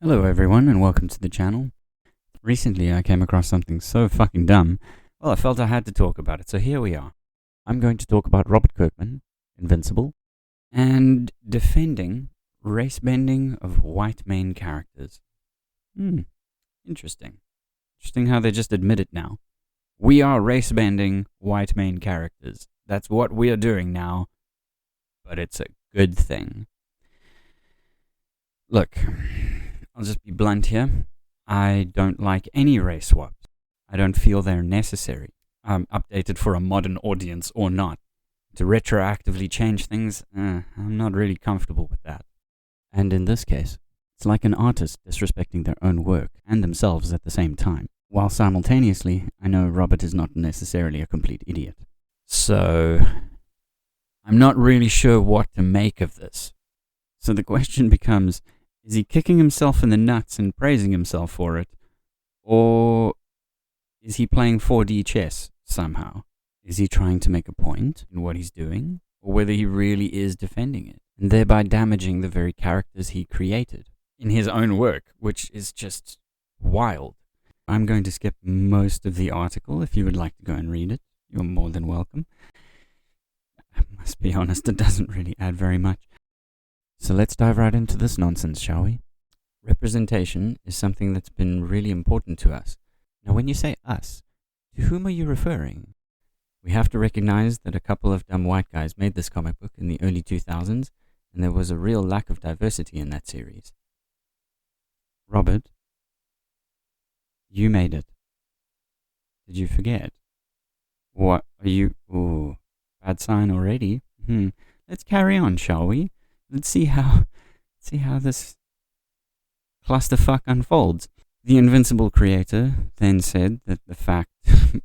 Hello everyone and welcome to the channel. Recently I came across something so fucking dumb, well I felt I had to talk about it, so here we are. I'm going to talk about Robert Kirkman, Invincible, and defending race bending of white main characters. Interesting. Interesting how they just admit it now. We are race bending white main characters. That's what we are doing now, but it's a good thing. Look, I'll just be blunt here. I don't like any race swaps. I don't feel they're necessary. Updated for a modern audience or not. To retroactively change things, I'm not really comfortable with that. And in this case, it's like an artist disrespecting their own work and themselves at the same time. While simultaneously, I know Robert is not necessarily a complete idiot. So, I'm not really sure what to make of this. So the question becomes, is he kicking himself in the nuts and praising himself for it? Or is he playing 4D chess somehow? Is he trying to make a point in what he's doing? Or whether he really is defending it, and thereby damaging the very characters he created in his own work, which is just wild. I'm going to skip most of the article. If you would like to go and read it, you're more than welcome. I must be honest, it doesn't really add very much. So let's dive right into this nonsense, shall we? Representation is something that's been really important to us. Now, when you say us, to whom are you referring? We have to recognize that a couple of dumb white guys made this comic book in the early 2000s, and there was a real lack of diversity in that series. Robert, you made it. Did you forget? What are you... Ooh, bad sign already? Let's carry on, shall we? Let's see how this clusterfuck unfolds. The Invincible creator then said that the fact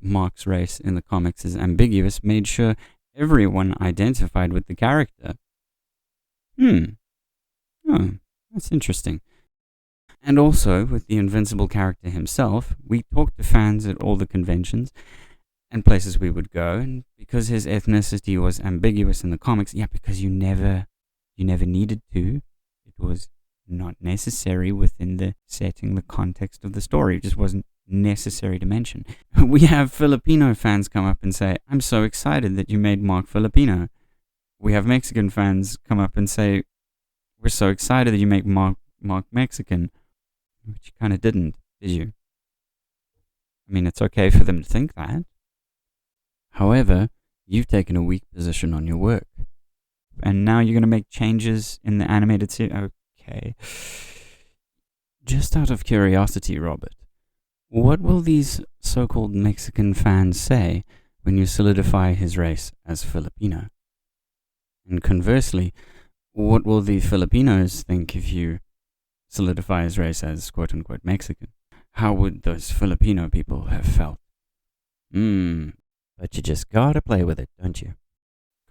Mark's race in the comics is ambiguous made sure everyone identified with the character. Oh, that's interesting. And also, with the Invincible character himself, we talked to fans at all the conventions and places we would go, and because his ethnicity was ambiguous in the comics, because you never needed to. It was not necessary within the setting, the context of the story. It just wasn't necessary to mention. We have Filipino fans come up and say, I'm so excited that you made Mark Filipino. We have Mexican fans come up and say, we're so excited that you make Mark Mexican. Which you kind of didn't, did you? I mean, it's okay for them to think that. However, you've taken a weak position on your work. And now you're going to make changes in the animated series? Okay. Just out of curiosity, Robert, what will these so-called Mexican fans say when you solidify his race as Filipino? And conversely, what will the Filipinos think if you solidify his race as quote-unquote Mexican? How would those Filipino people have felt? But you just gotta play with it, don't you?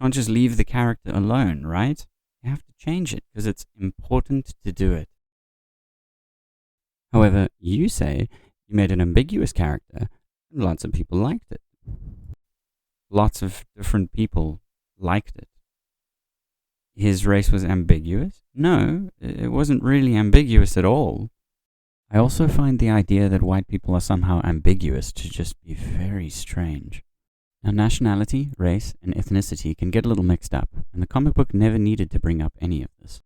Can't just leave the character alone, right? You have to change it because it's important to do it. However, you say you made an ambiguous character and lots of people liked it. Lots of different people liked it. His race was ambiguous? No, it wasn't really ambiguous at all. I also find the idea that white people are somehow ambiguous to just be very strange. Now, nationality, race, and ethnicity can get a little mixed up, and the comic book never needed to bring up any of this.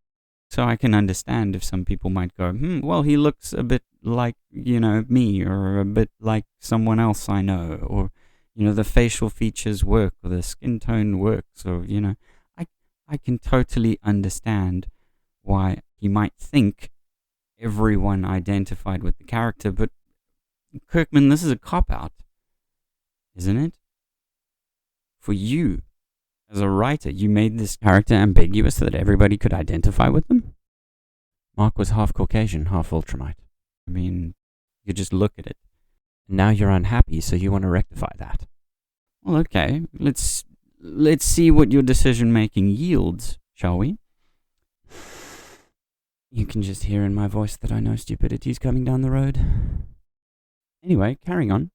So I can understand if some people might go, well, he looks a bit like, me, or a bit like someone else I know, or, the facial features work, or the skin tone works, or, I can totally understand why he might think everyone identified with the character, but Kirkman, this is a cop-out, isn't it? For you, as a writer, you made this character ambiguous so that everybody could identify with them? Mark was half Caucasian, half Ultramite. I mean, you just look at it. Now you're unhappy, so you want to rectify that. Well, okay, let's see what your decision-making yields, shall we? You can just hear in my voice that I know stupidity's coming down the road. Anyway, carrying on.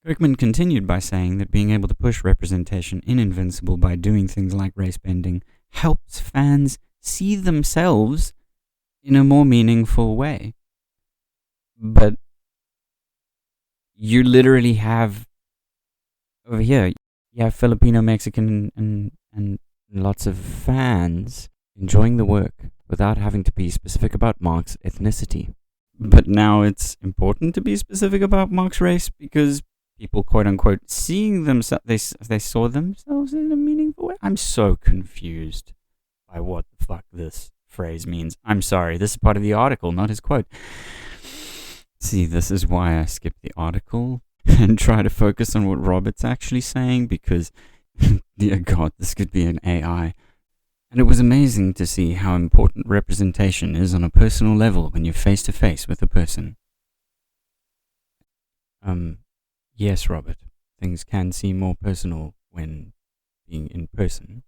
Kirkman continued by saying that being able to push representation in Invincible by doing things like race bending helps fans see themselves in a more meaningful way. But you literally have, over here, you have Filipino, Mexican, and lots of fans enjoying the work without having to be specific about Mark's ethnicity. But now it's important to be specific about Mark's race because people, quote unquote, seeing themselves, they saw themselves in a meaningful way. I'm so confused by what the fuck this phrase means. I'm sorry, this is part of the article, not his quote. See, this is why I skipped the article and try to focus on what Robert's actually saying because, dear God, this could be an AI. And it was amazing to see how important representation is on a personal level when you're face to face with a person. Yes, Robert, things can seem more personal when being in person.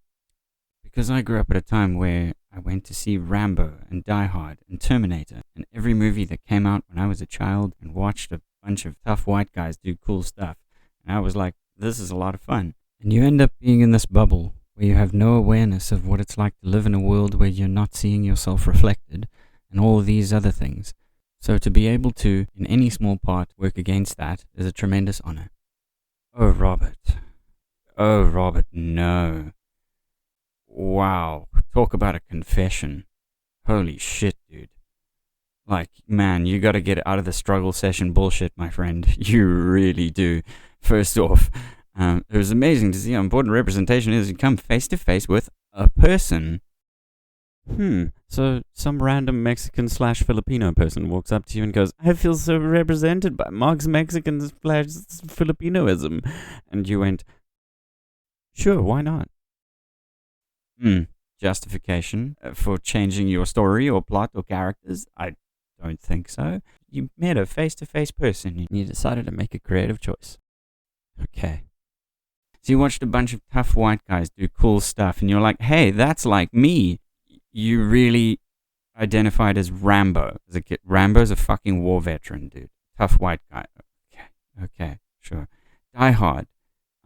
Because I grew up at a time where I went to see Rambo and Die Hard and Terminator and every movie that came out when I was a child and watched a bunch of tough white guys do cool stuff. And I was like, this is a lot of fun. And you end up being in this bubble where you have no awareness of what it's like to live in a world where you're not seeing yourself reflected and all these other things. So to be able to, in any small part, work against that is a tremendous honor. Oh, Robert. Oh, Robert, no. Wow. Talk about a confession. Holy shit, dude. Like, man, you gotta get out of the struggle session bullshit, my friend. You really do. First off, it was amazing to see how important representation is. You come face to face with a person. So some random Mexican / Filipino person walks up to you and goes, I feel so represented by Mark's Mexican / Filipinoism. And you went, sure, why not? Justification for changing your story or plot or characters? I don't think so. You met a face-to-face person and you decided to make a creative choice. Okay. So you watched a bunch of tough white guys do cool stuff and you're like, hey, that's like me. You really identified as Rambo as a kid. Rambo's a fucking war veteran, dude. Tough white guy. Okay, sure. Die Hard.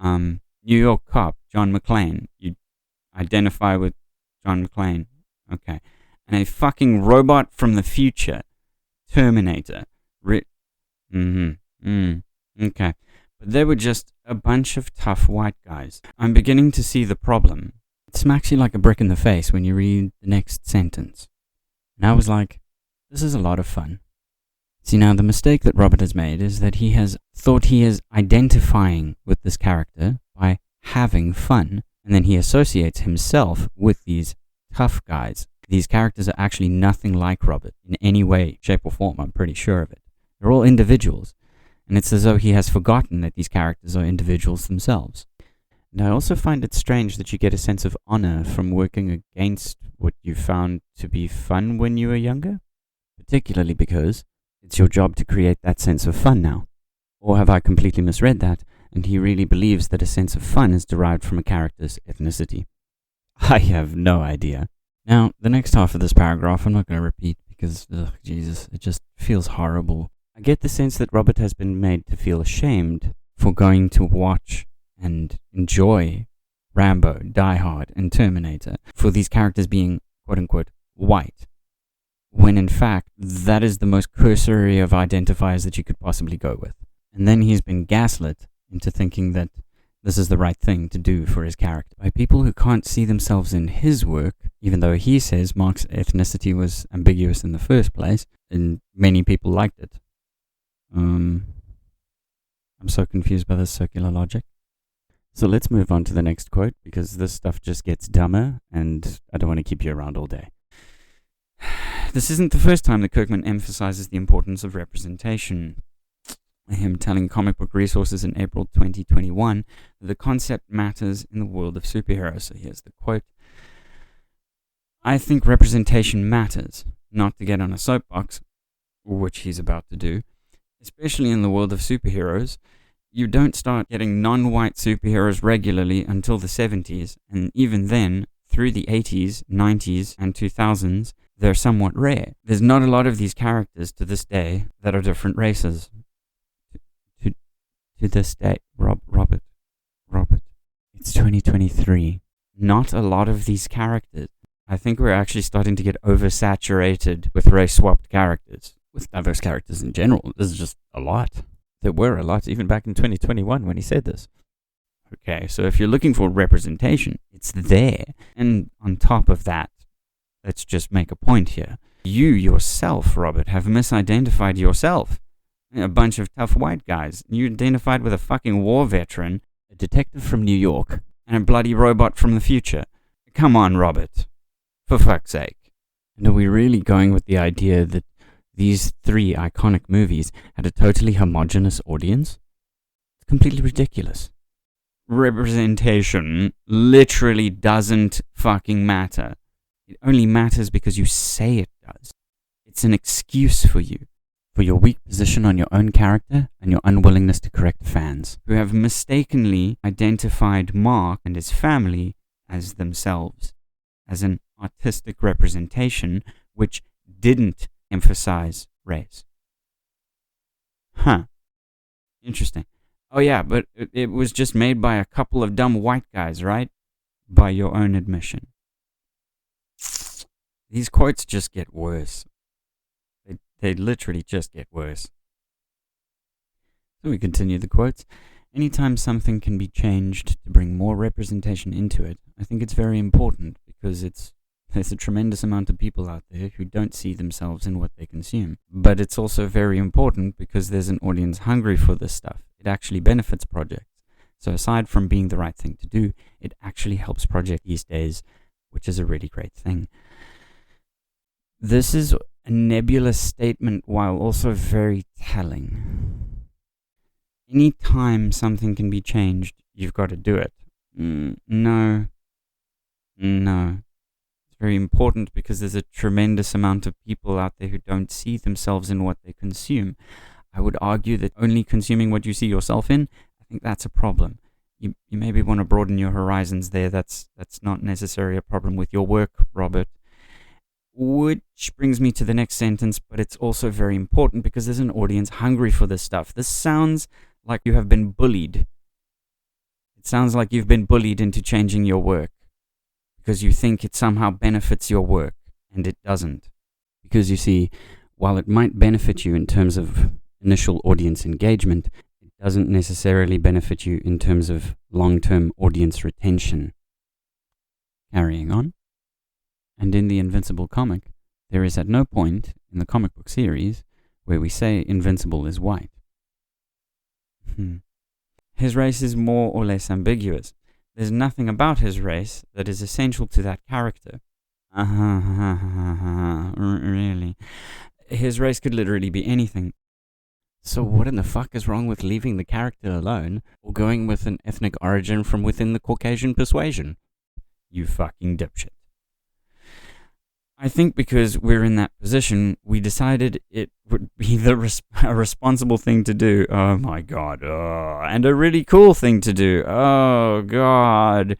New York cop, John McClane. You identify with John McClane. Okay. And a fucking robot from the future, Terminator. Okay. But they were just a bunch of tough white guys. I'm beginning to see the problem. It smacks you like a brick in the face when you read the next sentence. And I was like, this is a lot of fun. See, now the mistake that Robert has made is that he has thought he is identifying with this character by having fun, and then he associates himself with these tough guys. These characters are actually nothing like Robert in any way, shape, or form. I'm pretty sure of it. They're all individuals, and it's as though he has forgotten that these characters are individuals themselves. And I also find it strange that you get a sense of honor from working against what you found to be fun when you were younger, particularly because it's your job to create that sense of fun now. Or have I completely misread that, and he really believes that a sense of fun is derived from a character's ethnicity? I have no idea. Now, the next half of this paragraph I'm not going to repeat because, Jesus, it just feels horrible. I get the sense that Robert has been made to feel ashamed for going to watch and enjoy Rambo, Die Hard, and Terminator for these characters being, quote-unquote, white, when in fact, that is the most cursory of identifiers that you could possibly go with. And then he's been gaslit into thinking that this is the right thing to do for his character by people who can't see themselves in his work, even though he says Mark's ethnicity was ambiguous in the first place, and many people liked it. I'm so confused by this circular logic. So let's move on to the next quote, because this stuff just gets dumber, and I don't want to keep you around all day. This isn't the first time that Kirkman emphasizes the importance of representation. Him telling Comic Book Resources in April 2021 that the concept matters in the world of superheroes. So here's the quote. I think representation matters, not to get on a soapbox, which he's about to do, especially in the world of superheroes. You don't start getting non-white superheroes regularly until the 70s, and even then, through the 80s, 90s, and 2000s, they're somewhat rare. There's not a lot of these characters to this day that are different races. To this day, Robert, it's 2023. Not a lot of these characters. I think we're actually starting to get oversaturated with race-swapped characters. with diverse characters in general. There's just a lot. There were a lot, even back in 2021 when he said this. Okay, so if you're looking for representation, it's there. And on top of that, let's just make a point here. You yourself, Robert, have misidentified yourself. A bunch of tough white guys. You identified with a fucking war veteran, a detective from New York, and a bloody robot from the future. Come on, Robert. For fuck's sake. And are we really going with the idea that these three iconic movies had a totally homogenous audience? It's completely ridiculous. Representation literally doesn't fucking matter. It only matters because you say it does. It's an excuse for you, for your weak position on your own character and your unwillingness to correct fans, who have mistakenly identified Mark and his family as themselves, as an artistic representation which didn't emphasize race. Huh. Interesting. Oh yeah, but it was just made by a couple of dumb white guys, right? By your own admission. These quotes just get worse. They literally just get worse. So we continue the quotes. Anytime something can be changed to bring more representation into it, I think it's very important because there's a tremendous amount of people out there who don't see themselves in what they consume. But it's also very important because there's an audience hungry for this stuff. It actually benefits projects. So aside from being the right thing to do, it actually helps projects these days, which is a really great thing. This is a nebulous statement while also very telling. Anytime something can be changed, you've got to do it. No. It's very important because there's a tremendous amount of people out there who don't see themselves in what they consume. I would argue that only consuming what you see yourself in, I think that's a problem. You maybe want to broaden your horizons there. That's not necessarily a problem with your work, Robert. Which brings me to the next sentence, but it's also very important because there's an audience hungry for this stuff. This sounds like you have been bullied. It sounds like you've been bullied into changing your work because you think it somehow benefits your work, and it doesn't. Because you see, while it might benefit you in terms of initial audience engagement, it doesn't necessarily benefit you in terms of long-term audience retention. Carrying on. And in the Invincible comic, there is at no point in the comic book series where we say Invincible is white. His race is more or less ambiguous. There's nothing about his race that is essential to that character. Really? His race could literally be anything. So what in the fuck is wrong with leaving the character alone or going with an ethnic origin from within the Caucasian persuasion? You fucking dipshit. I think because we're in that position, we decided it would be a responsible thing to do. Oh my god. And a really cool thing to do. Oh god.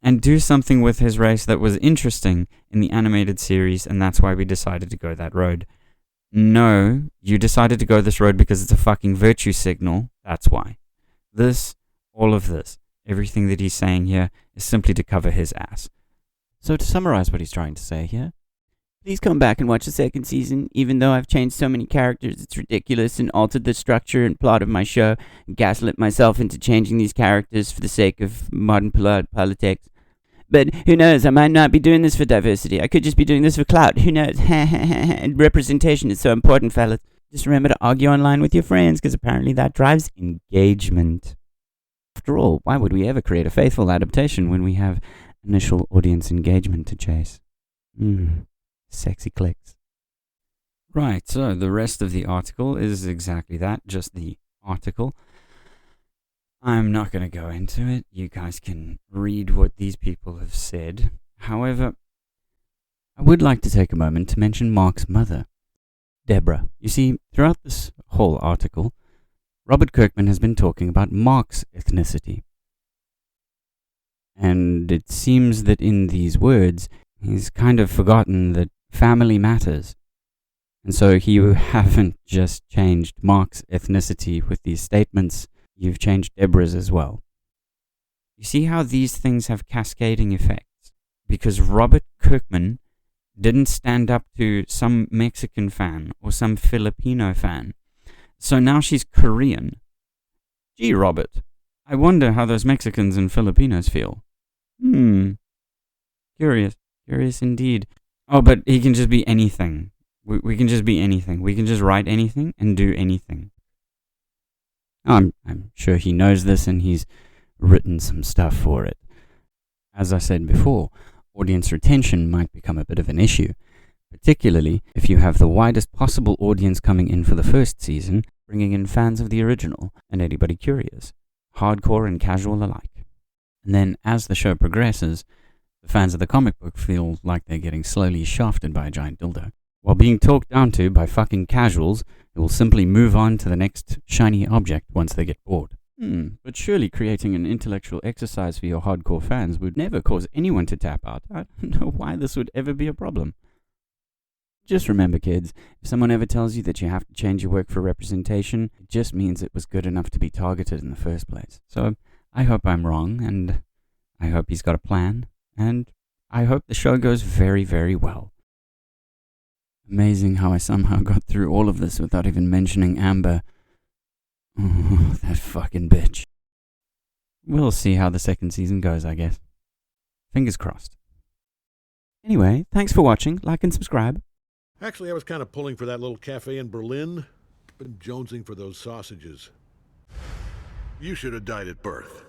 And do something with his race that was interesting in the animated series, and that's why we decided to go that road. No, you decided to go this road because it's a fucking virtue signal. That's why. All of this, everything that he's saying here is simply to cover his ass. So to summarize what he's trying to say here, please come back and watch the second season. Even though I've changed so many characters, it's ridiculous, and altered the structure and plot of my show, and gaslit myself into changing these characters for the sake of modern politics. But who knows, I might not be doing this for diversity. I could just be doing this for clout. Who knows? And representation is so important, fellas. Just remember to argue online with your friends, because apparently that drives engagement. After all, why would we ever create a faithful adaptation when we have initial audience engagement to chase? Sexy clicks. Right, so the rest of the article is exactly that, just the article. I'm not going to go into it. You guys can read what these people have said. However, I would like to take a moment to mention Mark's mother, Deborah. You see, throughout this whole article, Robert Kirkman has been talking about Mark's ethnicity. And it seems that in these words, he's kind of forgotten that family matters. And so you haven't just changed Mark's ethnicity with these statements, you've changed Deborah's as well. You see how these things have cascading effects? Because Robert Kirkman didn't stand up to some Mexican fan or some Filipino fan. So now she's Korean. Gee, Robert, I wonder how those Mexicans and Filipinos feel. Curious. Curious indeed. Oh, but he can just be anything. We can just be anything. We can just write anything and do anything. I'm sure he knows this and he's written some stuff for it. As I said before, audience retention might become a bit of an issue, particularly if you have the widest possible audience coming in for the first season, bringing in fans of the original and anybody curious, hardcore and casual alike. And then as the show progresses, the fans of the comic book feel like they're getting slowly shafted by a giant dildo, while being talked down to by fucking casuals who will simply move on to the next shiny object once they get bored. But surely creating an intellectual exercise for your hardcore fans would never cause anyone to tap out. I don't know why this would ever be a problem. Just remember, kids, if someone ever tells you that you have to change your work for representation, it just means it was good enough to be targeted in the first place. So I hope I'm wrong, and I hope he's got a plan, and I hope the show goes very, very well. Amazing how I somehow got through all of this without even mentioning Amber. Oh, that fucking bitch. We'll see how the second season goes, I guess. Fingers crossed. Anyway, thanks for watching. Like and subscribe. Actually, I was kind of pulling for that little cafe in Berlin. Been jonesing for those sausages. You should have died at birth.